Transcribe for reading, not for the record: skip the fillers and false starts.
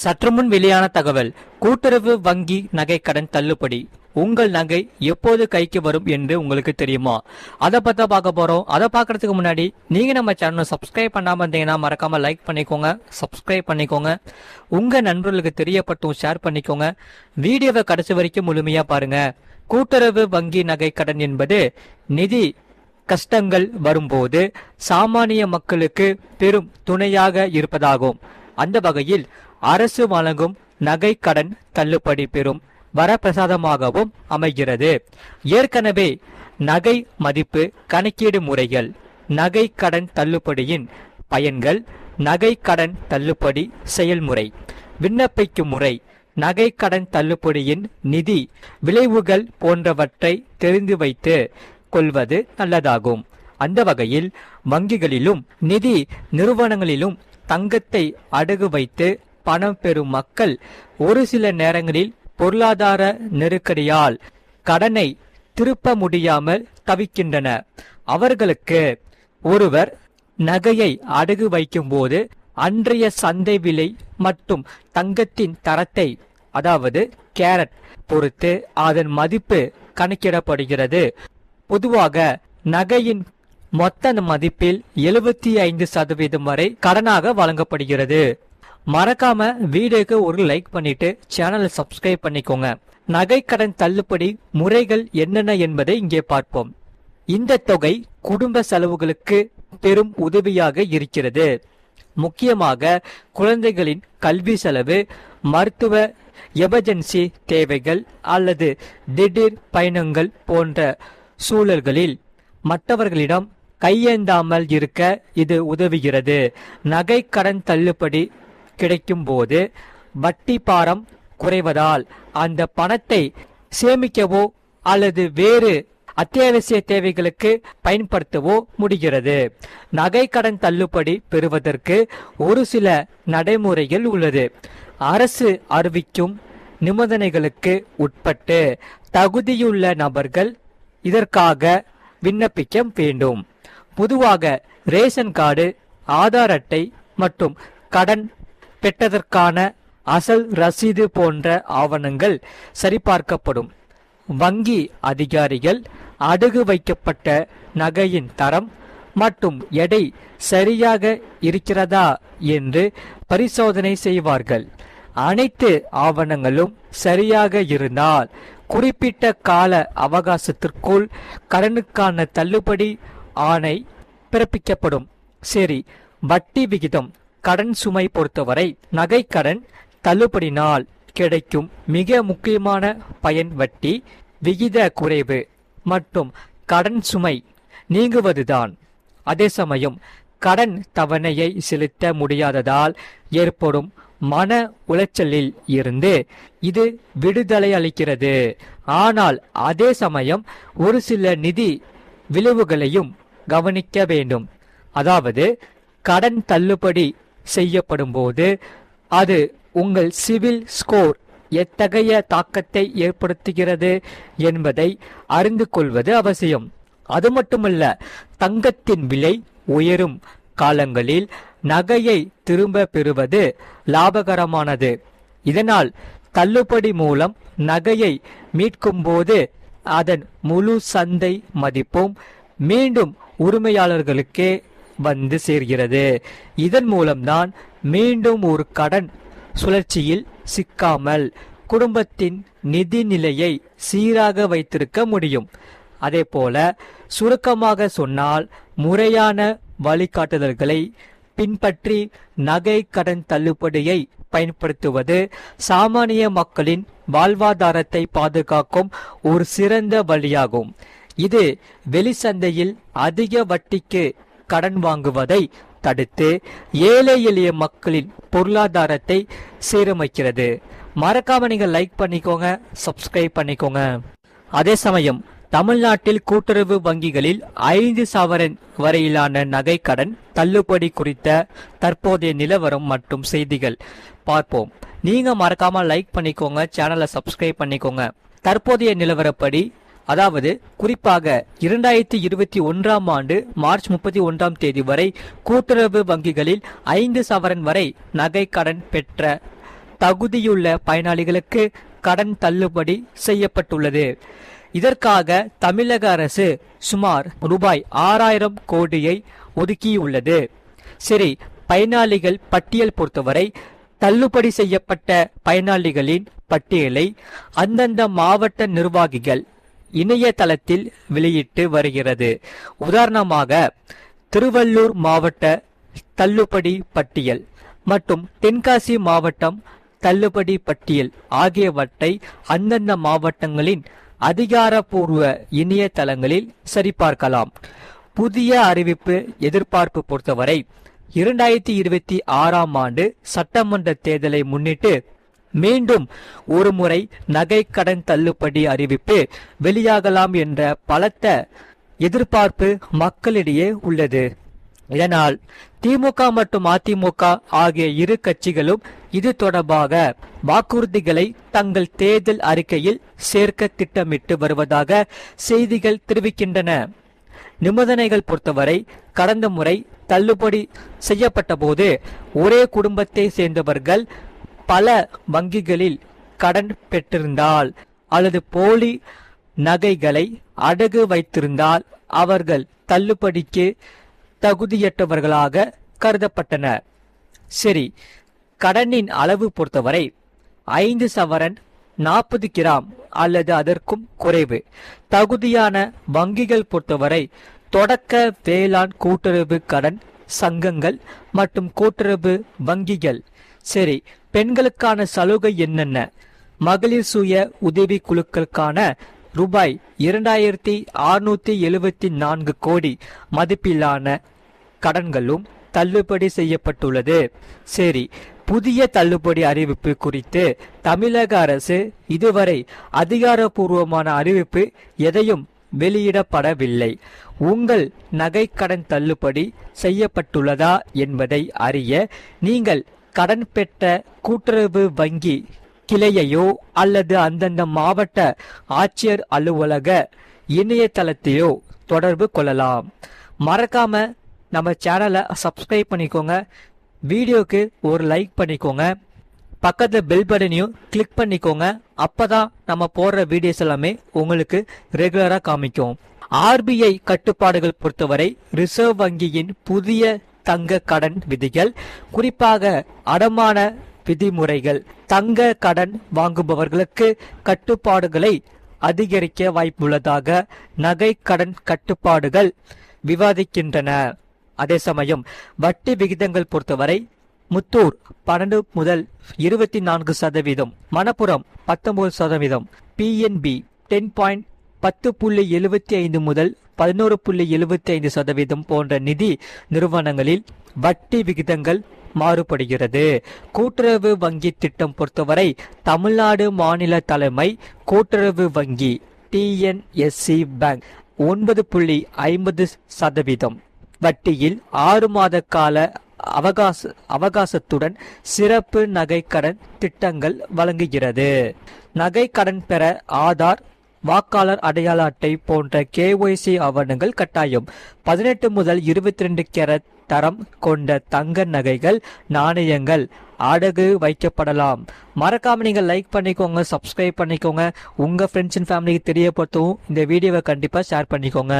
சற்றுமுன் வெளியான தகவல். கூட்டுறவு வங்கி நகை கடன் தள்ளுபடி. உங்கள் நகை எப்போது கைக்கு வரும் என்று உங்களுக்கு தெரியுமா? அதை பத்தி பார்க்க போறோம். அதை பார்க்கறதுக்கு முன்னாடி நீங்க நம்ம சேனலை சப்ஸ்கிரைப் பண்ணாம இருந்தீங்கன்னா மறக்காம லைக் பண்ணிக்கோங்க, சப்ஸ்கிரைப் பண்ணிக்கோங்க, உங்க நண்பர்களுக்கு தெரியப்பட்டும் ஷேர் பண்ணிக்கோங்க. வீடியோவை கடைசி வரைக்கும் முழுமையா பாருங்க. கூட்டுறவு வங்கி நகை கடன் என்பது நிதி கஷ்டங்கள் வரும்போது சாமானிய மக்களுக்கு பெரும் துணையாக இருப்பதாகும். அந்த வகையில் அரசு வழங்கும் நகை கடன் தள்ளுபடி பெறும் வரப்பிரசாதமாகவும் அமைகிறது. ஏற்கனவே நகை மதிப்பு கணக்கீடு முறைகள், நகை கடன் தள்ளுபடியின் பயன்கள், நகை கடன் தள்ளுபடி செயல்முறை, விண்ணப்பிக்கும் முறை, நகை கடன் தள்ளுபடியின் நிதி விளைவுகள் போன்றவற்றை தெரிந்து வைத்து கொள்வது நல்லதாகும். அந்த வகையில் வங்கிகளிலும் நிதி நிறுவனங்களிலும் தங்கத்தை அடகு வைத்து பணம் பெறும் மக்கள் ஒரு சில நேரங்களில் பொருளாதார நெருக்கடியால் கடனை திருப்ப முடியாமல் தவிக்கின்றனர். அவர்களுக்கு ஒருவர் நகையை அடகு வைக்கும் போது அன்றைய சந்தை விலை மற்றும் தங்கத்தின் தரத்தை, அதாவது கேரட் பொறுத்து அதன் மதிப்பு கணக்கிடப்படுகிறது. பொதுவாக நகையின் மொத்த மதிப்பில் 75% வரை கடனாக வழங்கப்படுகிறது. மறக்காம வீடியோக்கு ஒரு லைக் பண்ணிட்டு சேனலை சப்ஸ்கிரைப் பண்ணிக்கோங்க. நகை கடன் தள்ளுபடி முறைகள் என்னென்ன என்பதை இங்கே பார்ப்போம். இந்த தொகை குடும்ப செலவுகளுக்கு பெரும் உதவியாக இருக்கிறது. முக்கியமாக குழந்தைகளின் கல்வி செலவு, மருத்துவ எமர்ஜென்சி தேவைகள் அல்லது திடீர் பயணங்கள் போன்ற சூழல்களில் மற்றவர்களிடம் கையேந்தாமல் இருக்க இது உதவுகிறது. நகை கடன் தள்ளுபடி கிடைக்கும் போது வட்டி பாரம் குறைவதால் அந்த பணத்தை சேமிக்கவோ அல்லது வேறு அத்தியாவசிய தேவைகளுக்கு பயன்படுத்தவோ முடிகிறது. நகை கடன் தள்ளுபடி பெறுவதற்கு ஒரு சில நடைமுறைகள் உள்ளது. அரசு அறிவிக்கும் நிபந்தனைகளுக்கு உட்பட்டு தகுதியுள்ள நபர்கள் இதற்காக விண்ணப்பிக்க வேண்டும். பொதுவாக ரேஷன் கார்டு, ஆதார் அட்டை மற்றும் கடன் பெற்றதற்கான அசல் ரசீது போன்ற ஆவணங்கள் சரிபார்க்கப்படும். வங்கி அதிகாரிகள் அடகு வைக்கப்பட்ட நகையின் தரம் மற்றும் எடை சரியாக இருக்கிறதா என்று பரிசோதனை செய்வார்கள். அனைத்து ஆவணங்களும் சரியாக இருந்தால் குறிப்பிட்ட கால அவகாசத்திற்குள் கடனுக்கான தள்ளுபடி ஆணை பிறப்பிக்கப்படும். சரி, வட்டி விகிதம். கடன் சுமை பொறுத்தவரை நகை கடன் தள்ளுபடினால் கிடைக்கும் மிக முக்கியமான பயன் வட்டி விகித குறைவு மற்றும் கடன் சுமை நீங்குவதுதான். அதே சமயம் கடன் தவணையை செலுத்த முடியாததால் ஏற்படும் மன உளைச்சலில் இருந்து இது விடுதலை அளிக்கிறது. ஆனால் அதே சமயம் ஒரு சில நிதி விளைவுகளையும் கவனிக்க வேண்டும். அதாவது கடன் தள்ளுபடி செய்யப்படும் போது அது உங்கள் சிவில் ஸ்கோர் எத்தகைய தாக்கத்தை ஏற்படுத்துகிறது என்பதை அறிந்து கொள்வது அவசியம். அது மட்டுமல்ல, தங்கத்தின் விலை உயரும் காலங்களில் நகையை திரும்ப பெறுவது லாபகரமானது. இதனால் தள்ளுபடி மூலம் நகையை மீட்கும் போது அதன் முழு சந்தை மதிப்பும் மீண்டும் உரிமையாளர்களுக்கே வந்து சேர்கிறது. இதன் மூலம்தான் மீண்டும் ஒரு கடன் சுழற்சியில் சிக்காமல் குடும்பத்தின் நிதி நிலையை சீராக வைத்திருக்க முடியும். அதே போல சுருக்கமாக சொன்னால், முறையான வழிகாட்டுதல்களை பின்பற்றி நகை கடன் தள்ளுபடியை பயன்படுத்துவது சாமானிய மக்களின் வாழ்வாதாரத்தை பாதுகாக்கும் ஒரு சிறந்த வழியாகும். இது வெளிச்சந்தையில் அதிக வட்டிக்கு கடன் வாங்குவதை தடுத்து ஏழை எளிய மக்களின் பொருளாதாரத்தை சீரமைக்கிறது. மறக்காம நீங்க லைக் பண்ணிக்கோங்க, சப்ஸ்கிரைப் பண்ணிக்கோங்க. அதே சமயம் தமிழ்நாட்டில் கூட்டுறவு வங்கிகளில் 5 சவரன் வரையிலான நகை கடன் தள்ளுபடி குறித்த தற்போதைய நிலவரம் மற்றும் செய்திகள் பார்ப்போம். நீங்க மறக்காம லைக் பண்ணிக்கோங்க, சேனலை சப்ஸ்கிரைப் பண்ணிக்கோங்க. தற்போதைய நிலவரப்படி, அதாவது குறிப்பாக 2021ஆம் ஆண்டு மார்ச் 31ஆம் தேதி வரை கூட்டுறவு வங்கிகளில் 5 சவரன் வரை நகை கடன் பெற்ற தகுதியுள்ள பயனாளிகளுக்கு கடன் தள்ளுபடி செய்யப்பட்டுள்ளது. இதற்காக தமிழக அரசு சுமார் ரூபாய் 6000 கோடியை ஒதுக்கியுள்ளது. சரி, பயனாளிகள் பட்டியல் பொறுத்தவரை தள்ளுபடி செய்யப்பட்ட பயனாளிகளின் பட்டியலை அந்தந்த மாவட்ட நிர்வாகிகள் இணையதளத்தில் வெளியிட்டு வருகிறது. உதாரணமாக திருவள்ளூர் மாவட்ட தள்ளுபடி பட்டியல் மற்றும் தென்காசி மாவட்டம் தள்ளுபடி பட்டியல் ஆகியவற்றை அந்தந்த மாவட்டங்களின் அதிகாரப்பூர்வ இணையதளங்களில் சரிபார்க்கலாம். புதிய அறிவிப்பு எதிர்பார்ப்பு பொறுத்தவரை 2026ஆம் ஆண்டு சட்டமன்ற தேர்தலை முன்னிட்டு மீண்டும் ஒருமுறை நகை கடன் தள்ளுபடி அறிவிப்பு வெளியாகலாம் என்ற பலத்த எதிர்பார்ப்பு மக்களிடையே உள்ளது. இதனால் திமுக மற்றும் அதிமுக ஆகிய இரு கட்சிகளும் இது தொடர்பாக வாக்குறுதிகளை தங்கள் தேர்தல் அறிக்கையில் சேர்க்க திட்டமிட்டு வருவதாக செய்திகள் தெரிவிக்கின்றன. நிபந்தனைகள் பொறுத்தவரை கடந்த முறை தள்ளுபடி செய்யப்பட்ட போது ஒரே குடும்பத்தை சேர்ந்தவர்கள் பல வங்கிகளில் கடன் பெற்றிருந்தால் அல்லது போலி நகைகளை அடகு வைத்திருந்தால் அவர்கள் தள்ளுபடிக்கு தகுதியற்றவர்களாக கருதப்பட்டனர். சரி, கடனின் அளவு பொறுத்தவரை 5 சவரன் 40 கிராம் அல்லது அதற்கும் குறைவு. தகுதியான வங்கிகள் பொறுத்தவரை தொடக்க வேளாண் கூட்டுறவு கடன் சங்கங்கள் மற்றும் கூட்டுறவு வங்கிகள். சரி, பெண்களுக்கான சலுகை என்னென்ன? மகளிர் சுய உதவி குழுக்களுக்கான ரூபாய் 2674 கோடி மதிப்பிலான கடன்களும் தள்ளுபடி செய்யப்பட்டுள்ளது. சரி, புதிய தள்ளுபடி அறிவிப்பு குறித்து தமிழக அரசு இதுவரை அதிகாரப்பூர்வமான அறிவிப்பு எதையும் வெளியிடப்படவில்லை. உங்கள் நகை கடன் தள்ளுபடி செய்யப்பட்டுள்ளதா என்பதை அறிய நீங்கள் கடன் பெற்ற கூட்டுறவு வங்கி கிளையையோ அல்லது அந்தந்த மாவட்ட ஆட்சியர் அலுவலக இணையதளத்தையோ தொடர்பு கொள்ளலாம். மறக்காம நம்ம சேனலை சப்ஸ்கிரைப் பண்ணிக்கோங்க. வீடியோக்கு ஒரு லைக் பண்ணிக்கோங்க. பக்கத்தில் பெல் பட்டனையும் கிளிக் பண்ணிக்கோங்க. அப்பதான் நம்ம போடுற வீடியோஸ் எல்லாமே உங்களுக்கு ரெகுலரா காமிக்கும். ஆர்பிஐ கட்டுப்பாடுகள் பொறுத்தவரை ரிசர்வ் வங்கியின் புதிய தங்க கடன் விதிகள், குறிப்பாக அடமான விதிமுறைகள் தங்க கடன் வாங்குபவர்களுக்கு கட்டுப்பாடுகளை அதிகரிக்க வாய்ப்புள்ளதாக நகை கடன் கட்டுப்பாடுகள் விவாதிக்கின்றன. அதே சமயம் வட்டி விகிதங்கள் பொறுத்தவரை முத்தூர் 12 முதல் 24%, மணப்புரம் 19%, பிஎன்பி 10.75 முதல் 11.75% போன்ற நிதி நிறுவனங்களில் வட்டி விகிதங்கள் மாறுபடுகிறது. கூட்டுறவு வங்கி திட்டம் பொறுத்தவரை தமிழ்நாடு மாநில தலைமை கூட்டுறவு வங்கி டிஎன்எஸ்சி பேங்க் 9.50% வட்டியில் 6 மாத கால அவகாசத்துடன் சிறப்பு நகை கடன் திட்டங்கள் வழங்குகிறது. நகை கடன் பெற ஆதார், வாக்காளர் அடையாள அட்டை போன்ற KYC ஆவணங்கள் கட்டாயம். 18 முதல் 22 கேரட் தரம் கொண்ட தங்க நகைகள், நாணயங்கள் அடகு வைக்கப்படலாம். மறக்காம நீங்க லைக் பண்ணிக்கோங்க, சப்ஸ்கிரைப் பண்ணிக்கோங்க. உங்க ஃப்ரெண்ட்ஸ் அண்ட் ஃபேமிலிக்கு தெரியப்படுத்தவும் இந்த வீடியோவை கண்டிப்பா ஷேர் பண்ணிக்கோங்க.